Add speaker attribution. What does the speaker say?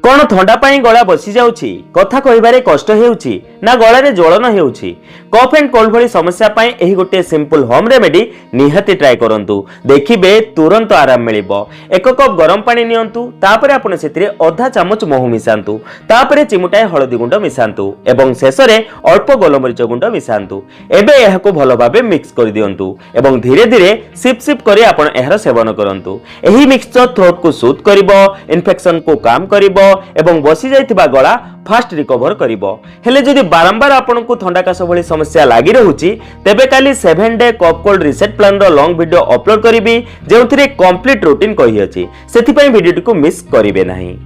Speaker 1: कौन थंडा पाई गला बसी जाउछि, कथा कहिबारे कष्ट हेउछि ना गलारे ज्वलन हेउछि। कफ एंड कोल्ड भली समस्या पाई एही गोटे सिंपल होम रेमेडी निहाती ट्राई करंतु, देखिबे तुरंत आराम मिलिबो। एक कप गरम पानी नियंतु, तापरे आपण सेतिरे आधा चामच महू मिसांतु, तापरे चिमुटाए हळदी गुंड मिसांतु एवं शेषरे अल्प गोलमरिच गुंड मिसांतु। एबे एहाको भलो भाबे मिक्स कर दियंतु एवं धीरे धीरे सिप सिप करी आपण एहार सेवन करंतु। एही मिक्सचर थ्रोट को सूद करिवो, इन्फेक्शन को काम करिवो एवं बसी जाइथिबा गला फास्ट रिकवर करिवो। हेले जदि बारंबार आपनकु थंडा काश भली समस्या लागि रहुछि, तेबे काली 7 day cough cold reset plan रो लॉन्ग वीडियो अपलोड करिवि, जेउथिरे कंप्लीट रूटीन कहि अछि। सेथि पई वीडियो को मिस करिवे नाही।